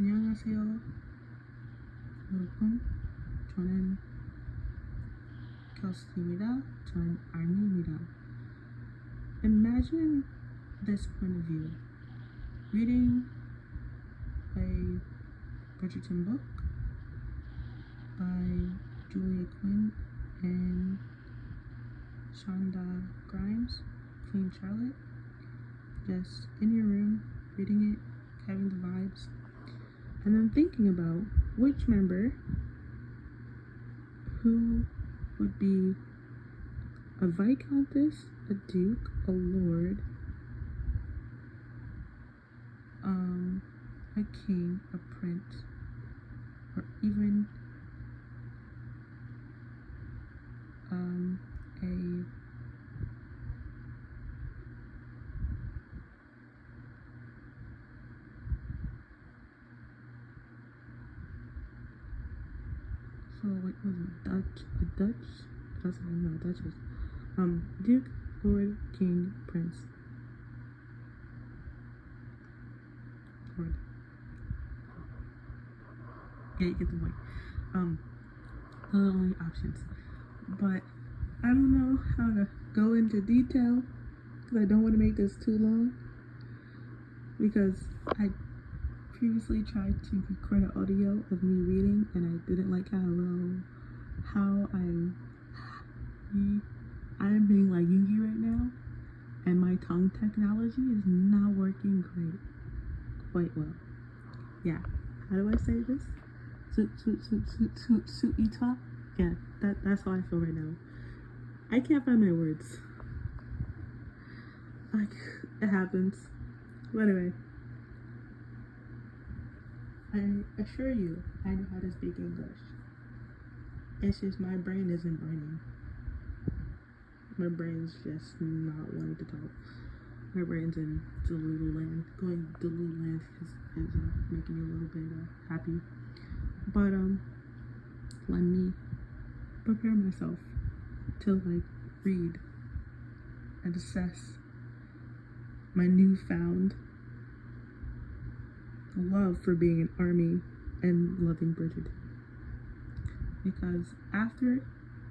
안녕하세요, 여러분. 저는 교수입니다. 저는 아니입니다. Imagine this point of view. Reading a Bridgeton book by Julia Quinn and Shonda Grimes, Queen Charlotte. Just in your room, reading it, having the vibes, and then thinking about which member who would be a viscountess, a duke, a lord, a king, a prince, or even a so what was it? Dutch? That's how I know Duchess. Duke, Lord, King, Prince. Lord. Yeah, you get the point. Those are the only options. But I don't know how to go into detail because I don't want to make this too long. Because I previously tried to record an audio of me reading and I didn't like how I'm being like Yugi right now, and my tongue technology is not working quite well. Yeah, how do I say this? Suita? Yeah, that's how I feel right now. I can't find my words. Like, it happens. But anyway, I assure you, I know how to speak English. It's just my brain isn't braining. My brain's just not wanting to talk. My brain's in Delulu land. Going Delulu land is making me a little bit happy. But let me prepare myself to like read and assess my newfound love for being an army and loving Bridgeton. Because after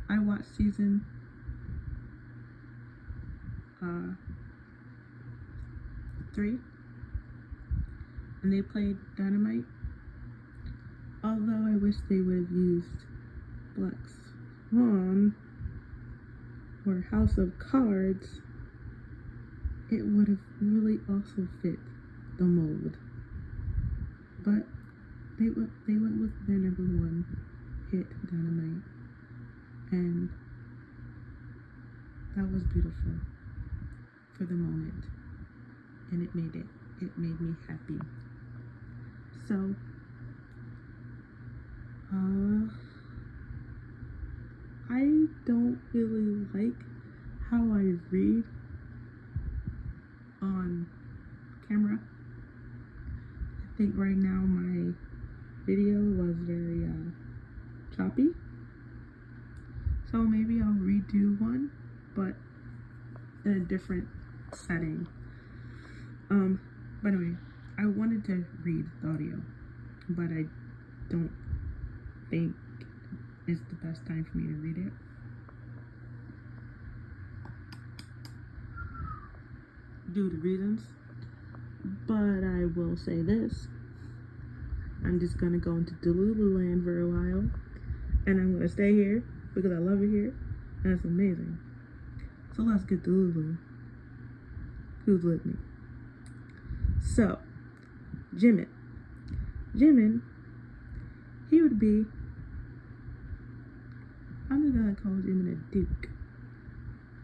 I watched season 3 and they played Dynamite, although I wish they would have used Black Swan or House of Cards, it would have really also fit the mold. But they went with their number one hit, Dynamite, and that was beautiful for the moment, and it made me happy. So I don't really like how I read on camera. I think right now my video was very choppy, so maybe I'll redo one, but in a different setting. But anyway, I wanted to read the audio, but I don't think it's the best time for me to read it. Due to reasons. But I will say this. I'm just gonna go into Delulu land for a while, and I'm gonna stay here because I love it here and it's amazing. So let's get Delulu. Who's with me? So, Jimin, he would be, I'm just gonna call Jimin a duke.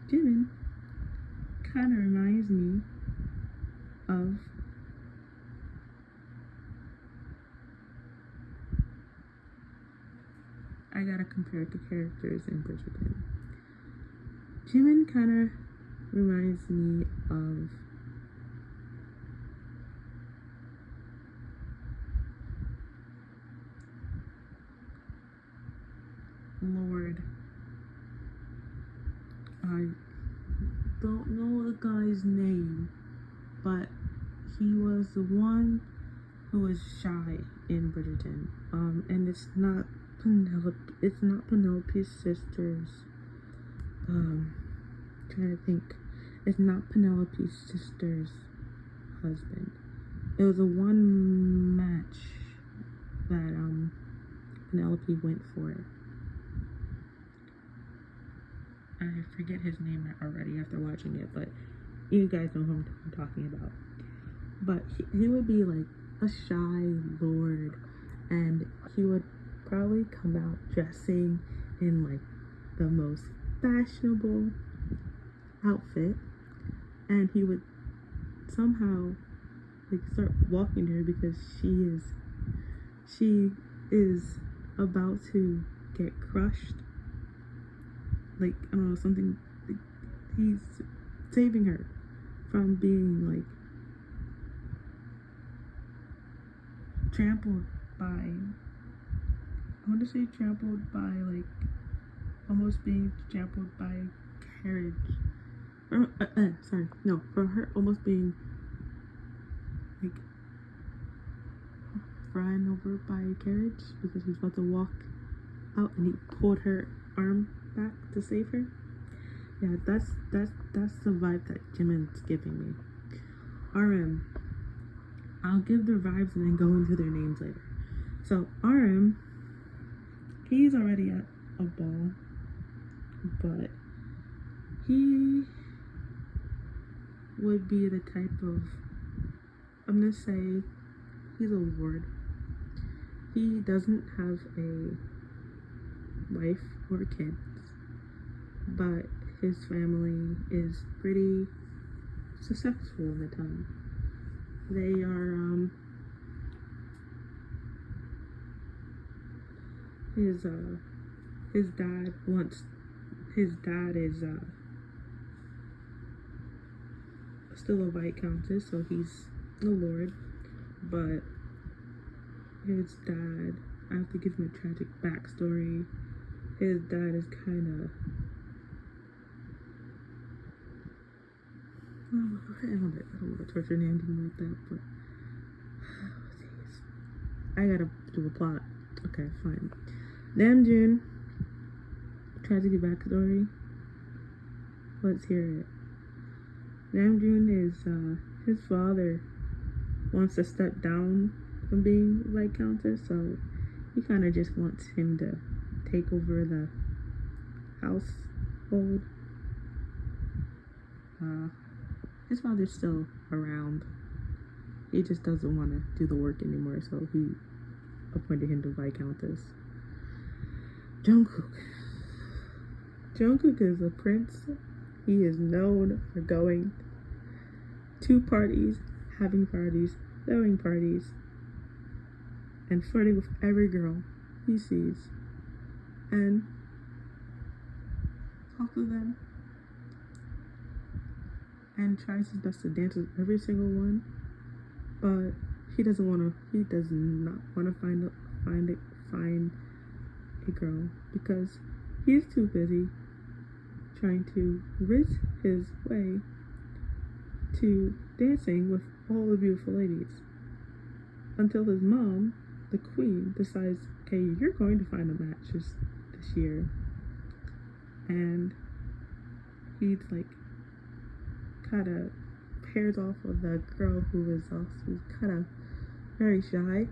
Jimin kind of reminds me of I gotta compare the characters in Bridgeton. Jimin kind of reminds me of Lord. I don't know the guy's name, but he was the one who is shy in Bridgeton. And it's not Penelope's sister's, trying to think. It's not Penelope's sister's husband. It was a one match that, Penelope went for. I forget his name already after watching it, but you guys know who I'm talking about. But he would be like a shy lord, and he would probably come out dressing in like the most fashionable outfit, and he would somehow like start walking to her because she is about to get crushed. Like, I don't know, something, like, he's saving her from being like trampled by, I want to say trampled by, like, almost being trampled by a carriage. From her almost being like run over by a carriage because he's about to walk out and he pulled her arm back to save her. Yeah, that's the vibe that Jimin's giving me. RM, I'll give their vibes and then go into their names later. So RM, he's already at a ball, but he would be the type of, I'm gonna say he's a lord. He doesn't have a wife or kids, but his family is pretty successful in the town. They are his dad is still a viscountess, so he's a lord, but his dad, I have to give him a tragic backstory. His dad is kind of, I don't want to torture anything like that, but I gotta do a plot. Okay, fine. Namjoon, tragic backstory. Let's hear it. Namjoon is his father wants to step down from being viscountess, so he kind of just wants him to take over the household. His father's still around. He just doesn't want to do the work anymore, so he appointed him to viscountess. Jungkook is a prince. He is known for going to parties, having parties, throwing parties, and flirting with every girl he sees, and talk to them, and tries his best to dance with every single one, but he does not want to find a girl because he's too busy trying to rid his way to dancing with all the beautiful ladies, until his mom, the queen, decides, okay, you're going to find a match this year. And he's like kind of pairs off with the girl who's kind of very shy,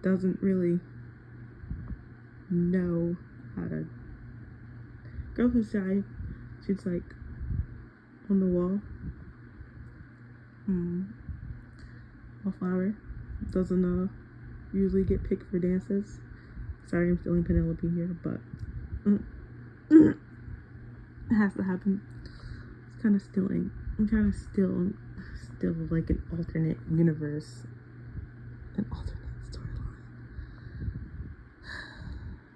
doesn't really know how to, girl who's shy, she's like on the wall, wallflower, doesn't usually get picked for dances. Sorry, I'm stealing Penelope here, but it has to happen. It's kind of stealing. I'm trying to steal like an alternate universe, an alternate storyline.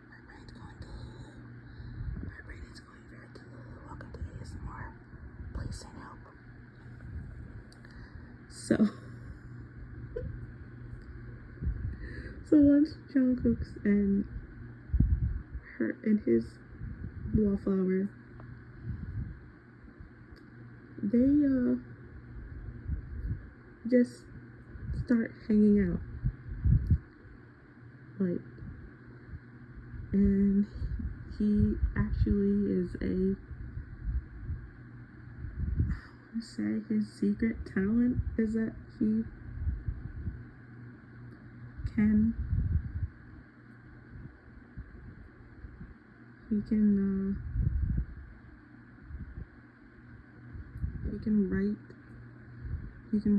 My brain's going to Hulu. My brain is going very to Hulu. Welcome to ASMR. Please send help. So once Jungkook's and his wallflower, they just start hanging out. Like, and he actually is his secret talent is that he can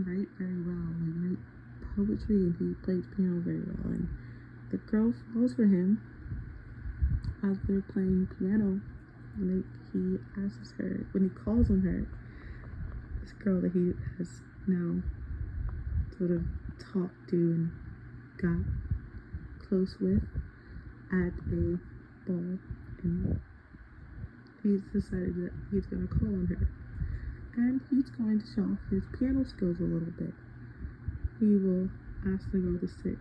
write very well, like write poetry, and he plays piano very well. And the girl falls for him as they're playing piano. Like, he asks her, when he calls on her, this girl that he has now sort of talked to and got close with at a ball, and he's decided that he's gonna call on her. And he's going to show off his piano skills a little bit. He will ask the girl to sit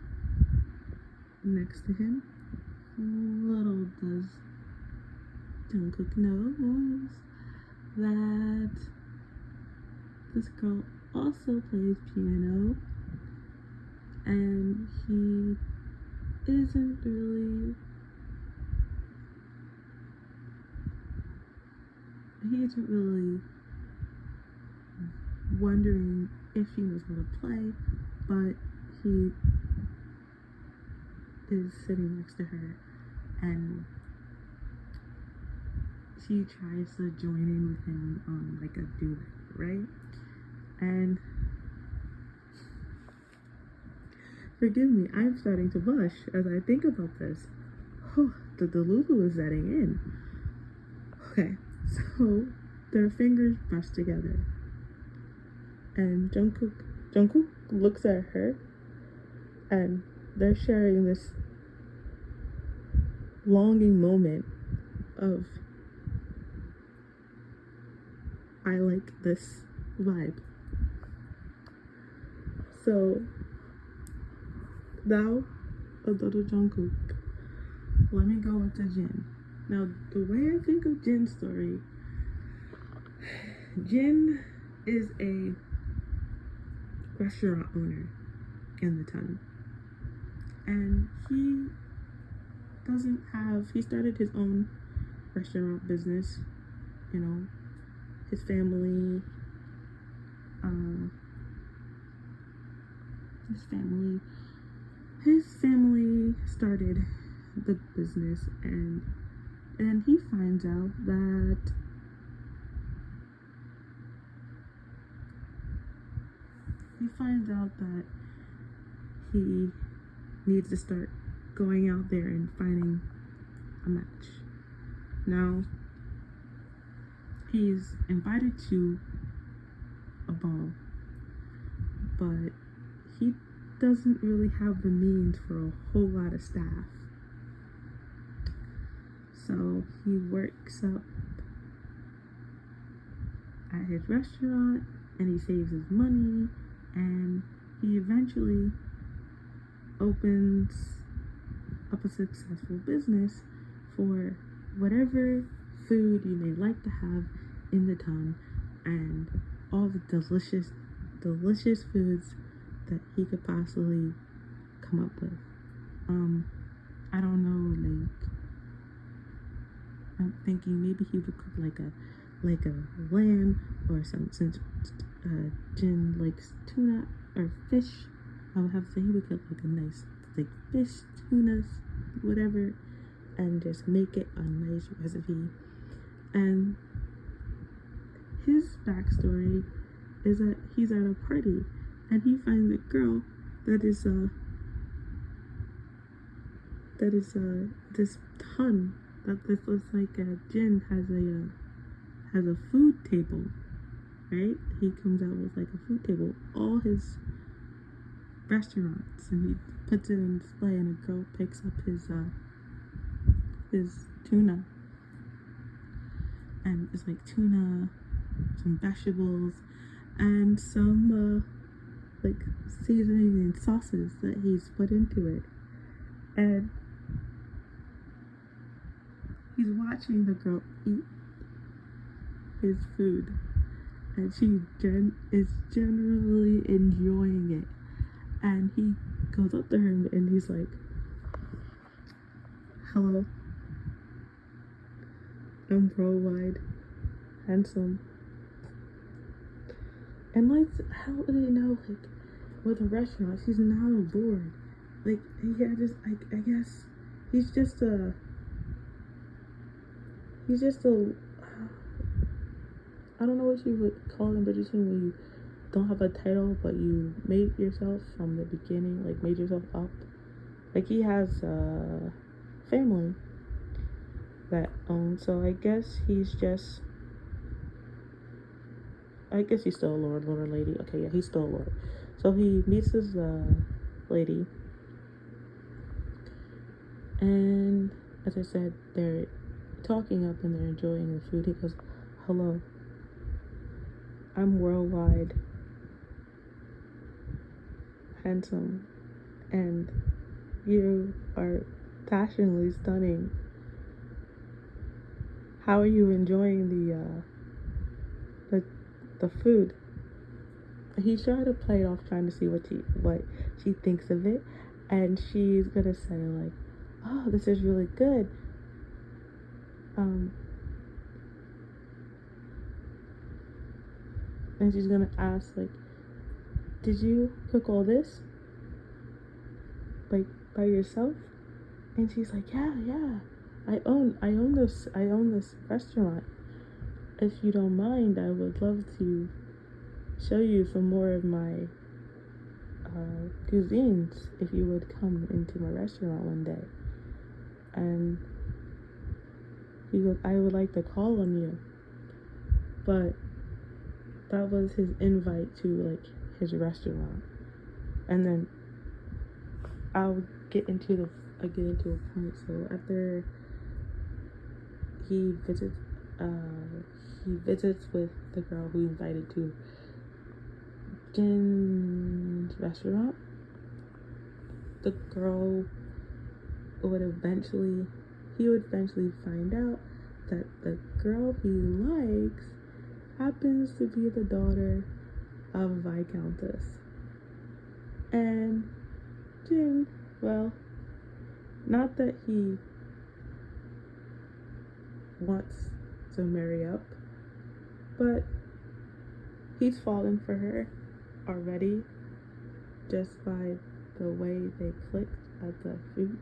next to him. Little does Jungkook knows that this girl also plays piano, and he isn't really wondering if she knows how to play, but he is sitting next to her, and she tries to join in with him on like a duet, right? And forgive me, I'm starting to blush as I think about this. Oh, the Delulu is setting in. Okay, so their fingers brush together, and Jungkook looks at her, and they're sharing this longing moment of, I like this vibe. So now, little Jungkook, let me go into Jin. Now, the way I think of Jin's story, Jin is a restaurant owner in the town, and he started his own restaurant business. You know, his family started the business, and then he finds out that he needs to start going out there and finding a match. Now, he's invited to a ball, but he doesn't really have the means for a whole lot of staff. So he works up at his restaurant, and he saves his money, and he eventually opens up a successful business for whatever food you may like to have in the town, and all the delicious foods that he could possibly come up with. I don't know, like, I'm thinking maybe he would cook like a lamb or something, since Jin likes tuna or fish. I would have to say he would cook like a nice, like, fish, tuna, whatever, and just make it a nice recipe. And his backstory is that he's at a party, and he finds a girl that is this ton that this looks like Jin has a food table, right? He comes out with like a food table, all his restaurants, and he puts it on display, and a girl picks up his tuna, and it's like tuna, some vegetables, and some like seasoning and sauces that he's put into it. And he's watching the girl eat his food, and she is generally enjoying it. And he goes up to her and he's like, hello, I'm worldwide handsome. And like, how do you know, like, with a restaurant, he's not a lord. Like, yeah, just, I guess, he's just a, I don't know what you would call in Bridgeton when you don't have a title, but you made yourself from the beginning, like, made yourself up. Like, he has a family that owns, so I guess he's just, I guess he's still a lord or lady. Okay, yeah, he's still a lord. So he meets this lady, and as I said, they're talking up and they're enjoying the food. He goes, hello, I'm worldwide handsome, and you are passionately stunning. How are you enjoying the food? He tried to play it off, trying to see what she thinks of it, and she's gonna say like, oh, this is really good. And she's gonna ask like, did you cook all this, like, by yourself? And she's like, yeah, I own this restaurant. If you don't mind, I would love to show you some more of my cuisines if you would come into my restaurant one day. And he goes, I would like to call on you. But that was his invite to like his restaurant. And then I'll get into a point. So after he visits with the girl who he invited to Jin's restaurant. The girl would eventually find out that the girl he likes happens to be the daughter of a Viscountess. And Jin, well, not that he wants to marry up, but he's fallen for her already just by the way they clicked at the food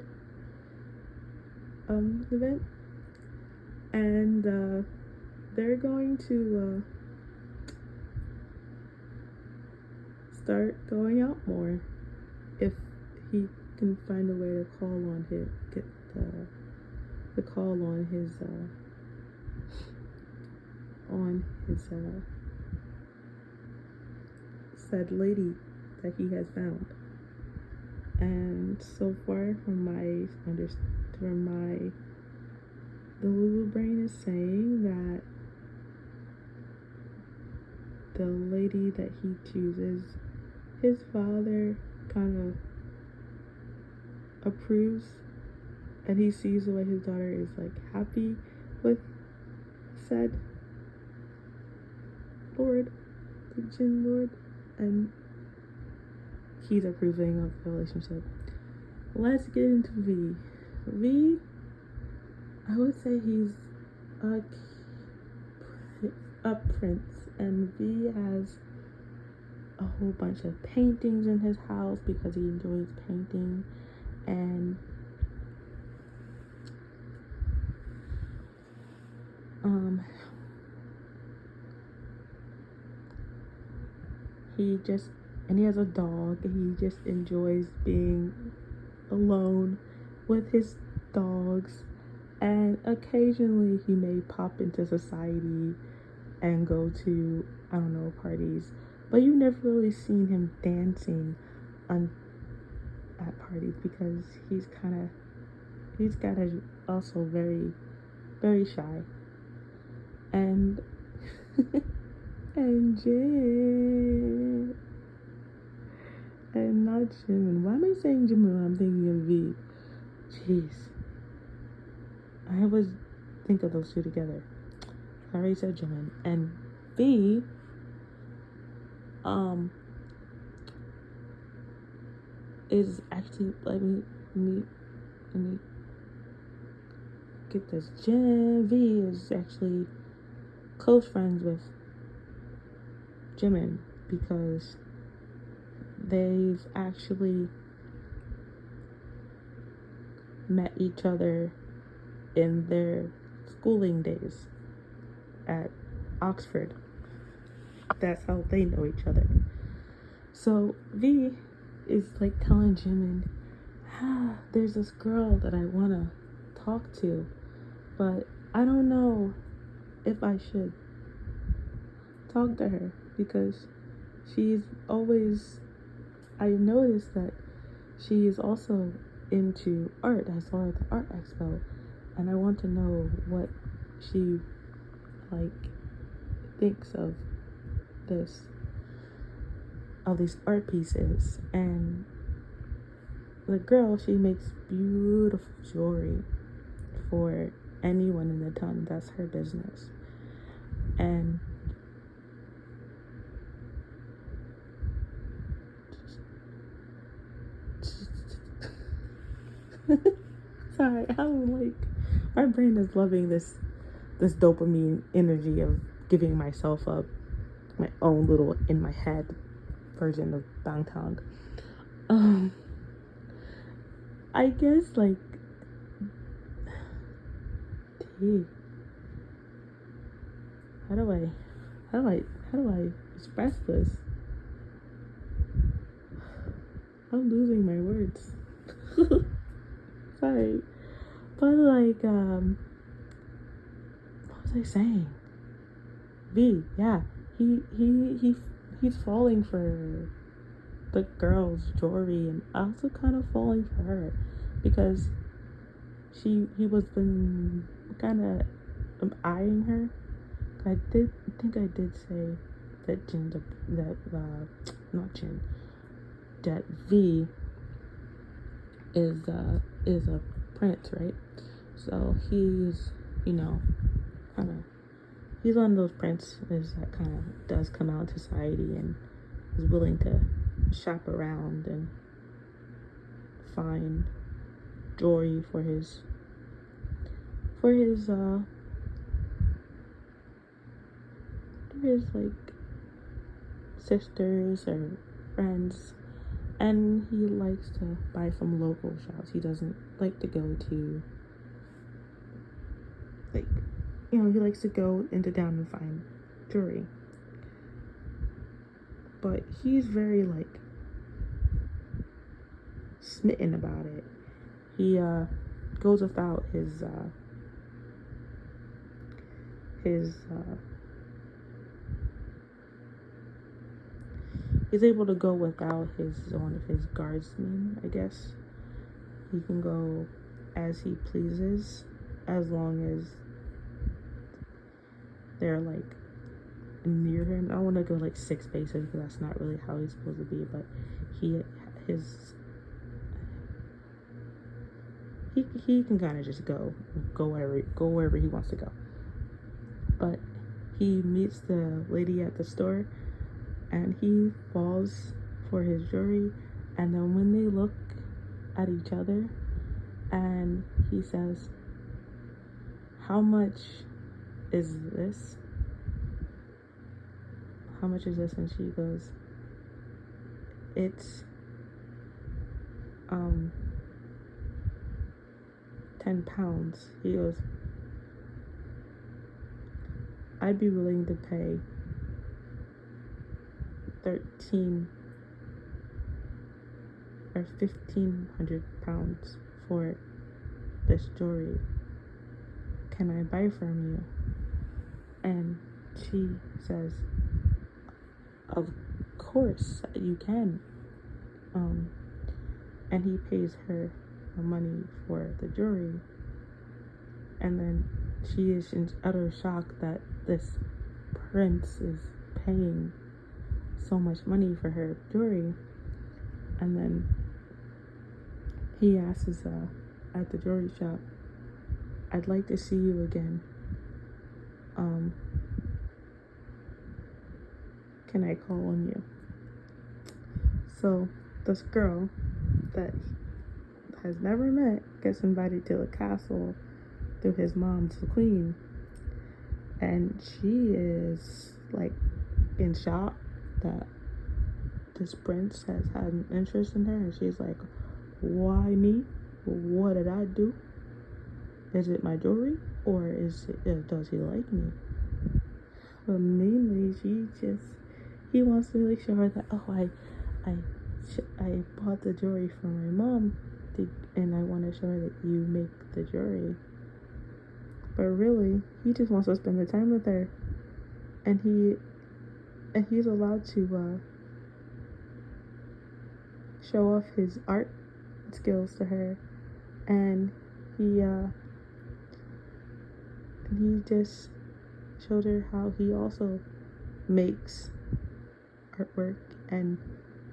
event. And they're going to start going out more if he can find a way to get the call on his said lady that he has found. And so far the little brain is saying that the lady that he chooses, his father kind of approves, and he sees the way his daughter is like happy with said lord, the Jin lord, and he's approving of the relationship. Let's get into V. V, I would say he's a prince, and V has a whole bunch of paintings in his house because he enjoys painting, and he has a dog, and he just enjoys being alone with his dogs. And occasionally he may pop into society and go to, I don't know, parties, but you've never really seen him dancing at parties because he's also very, very shy. And and Jim, and not Jimin. Why am I saying Jimin when I'm thinking of V? Jeez, I always think of those two together. I already said Jimin. And V, is actually, let me get this. V is actually close friends with Jimin because they've actually met each other in their schooling days at Oxford. That's how they know each other. So V is like telling Jimin, there's this girl that I want to talk to, but I don't know if I should talk to her because she's always, I noticed that she is also into art. I saw her at the art expo, and I want to know what she thinks of these art pieces. And the girl, she makes beautiful jewelry for anyone in the town. That's her business. And sorry, my brain is loving this dopamine energy of giving myself up my own little in my head version of Bangtan. I guess how do I express this? I'm losing my words. Sorry. But what was I saying? V, yeah. He's falling for the girl's jewelry, and also kind of falling for her because he was been kind of eyeing her. I think I did say that that V is a prince, right? So he's he's one of those princes that kind of does come out in society and is willing to shop around and find jewelry for his sisters or friends, and he likes to buy from local shops. He doesn't like to go to he likes to go into town and find jewelry. But he's very smitten about it. He goes without he's able to go without one of his guardsmen, I guess. He can go as he pleases as long as they're near him. I don't want to go 6 paces because that's not really how he's supposed to be, but he can kind of just go wherever he wants to go. But he meets the lady at the store and he falls for his jewelry, and then when they look at each other and he says, how much is this? How much is this? And she goes, it's 10 pounds. He goes, I'd be willing to pay 13 or 1,500 pounds for this jewelry. Can I buy from you? And she says, of course you can. And he pays her money for the jewelry, and then she is in utter shock that this prince is paying so much money for her jewelry. And then he asks at the jewelry shop, I'd like to see you again. Can I call on you? So this girl, that has never met gets invited to a castle through his mom's the queen. And she is like in shock that this prince has had an interest in her. And she's like, why me? What did I do? Is it my jewelry? Or does he like me? But mainly he wants to like show her that, oh, I bought the jewelry for my mom, and I want to show her that you make the jewelry. But really, he just wants to spend the time with her, and he's allowed to show off his art skills to her, and he just showed her how he also makes artwork and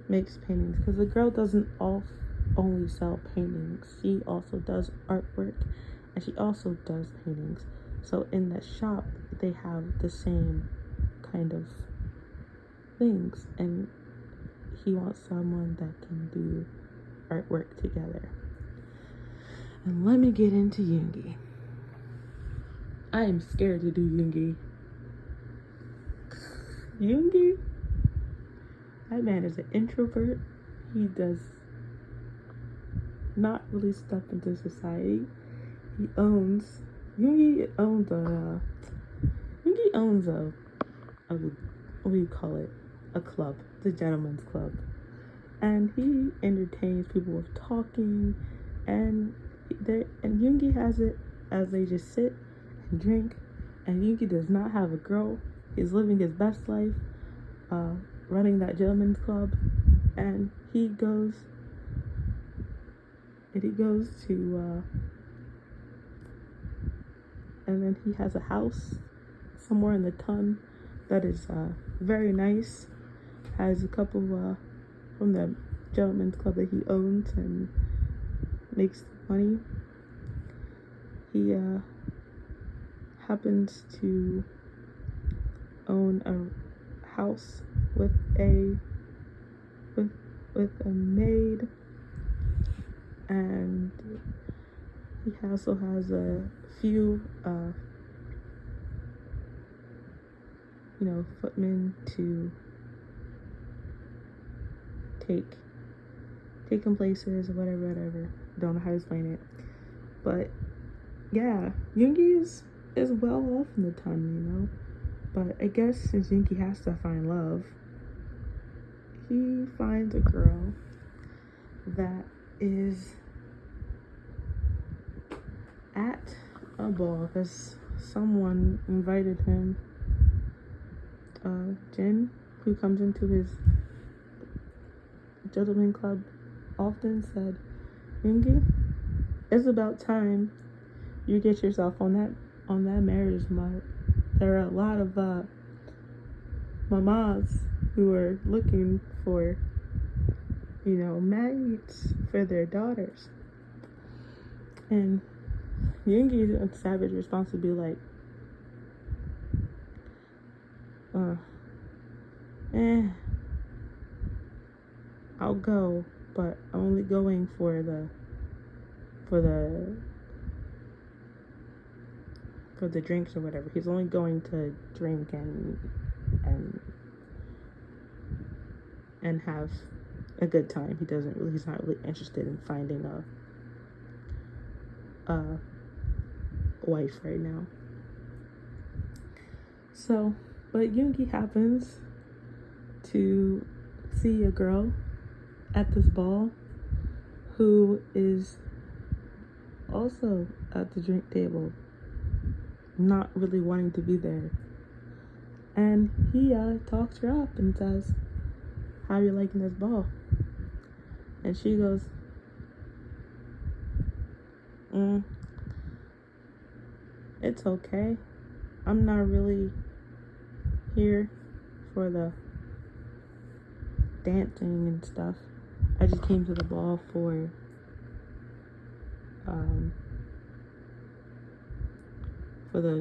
makes paintings, because the girl doesn't only sell paintings, she also does artwork and she also does paintings. So in the shop they have the same kind of things, and he wants someone that can do artwork together. And let me get into Yoongi. I am scared to do Yoongi. Yoongi? That man is an introvert. He does not really step into society. Yoongi owns a what do you call it? A club, the gentleman's club. And he entertains people with talking, and Yoongi has it as they just sit and drink, and Yoongi does not have a girl. He's living his best life, running that gentleman's club, and he goes to and then he has a house somewhere in the ton that is very nice, has a couple from the gentleman's club that he owns and makes money. He happens to own a house with a maid, and he also has a few footmen to take him places or whatever. Don't know how to explain it, but yeah, Yoongi is well off in the ton, but I guess since Yoongi has to find love, he finds a girl that is at a ball because someone invited him. Jin, who comes into his gentleman club often, said, Yoongi, it's about time you get yourself on that marriage mark. There are a lot of mamas who are looking for mates for their daughters, and Yoongi's savage response would be like, I'll go, but I'm only going for the drinks or whatever. He's only going to drink and have a good time. He's not really interested in finding a wife right now. So, but Yoongi happens to see a girl at this ball who is also at the drink table, not really wanting to be there. And he talks her up and says, how are you liking this ball? And she goes, it's okay. I'm not really here for the dancing and stuff. I just came to the ball for the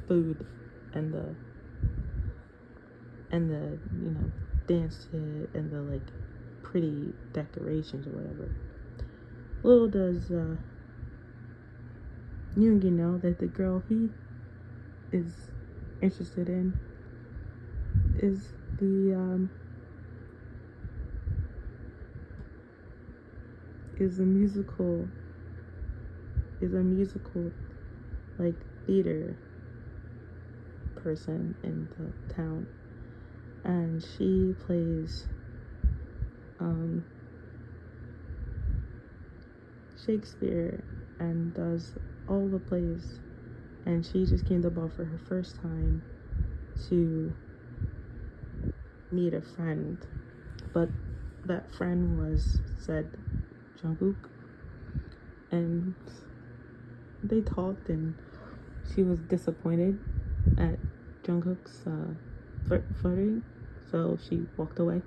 food and the dance to it and the pretty decorations or whatever. Little does Yoongi know that the girl he is interested in is a musical like theater person in the town, and she plays Shakespeare and does all the plays, and she just came to ball for her first time to meet a friend, but that friend was said Jungkook, and they talked, and she was disappointed at Jungkook's flirting, so she walked away.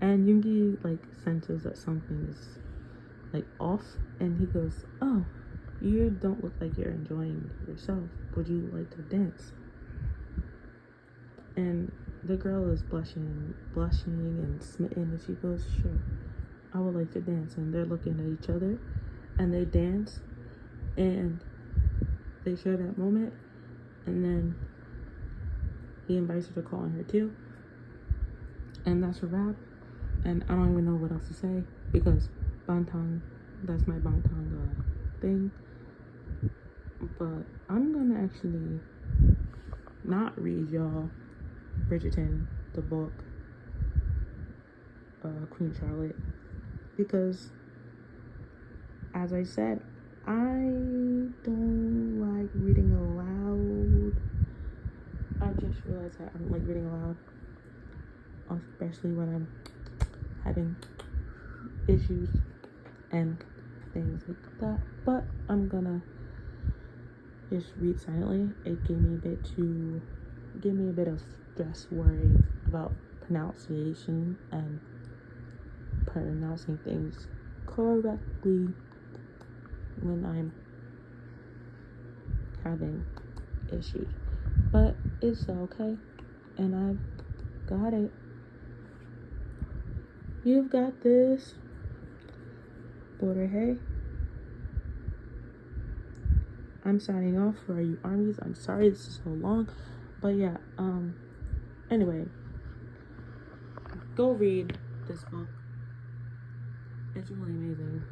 And Yoongi like senses that something is like off, and he goes, "Oh, you don't look like you're enjoying yourself. Would you like to dance?" And the girl is blushing and smitten, and she goes, "Sure, I would like to dance." And they're looking at each other, and they dance, and they share that moment, and then he invites her to call on her too, and that's a wrap. And I don't even know what else to say, because Bangtan, that's my Bangtan thing. But I'm gonna actually not read y'all Bridgeton, the book, Queen Charlotte, because as I said, I don't like reading aloud. I just realized that I don't like reading aloud, especially when I'm having issues and things like that. But I'm gonna just read silently. It gave me a bit of stress, worry about pronunciation and pronouncing things correctly when I'm having issues. But it's okay, and I've got it. You've got this. Border, hey. I'm signing off for you armies. I'm sorry this is so long, but yeah, anyway, go read this book. It's really amazing.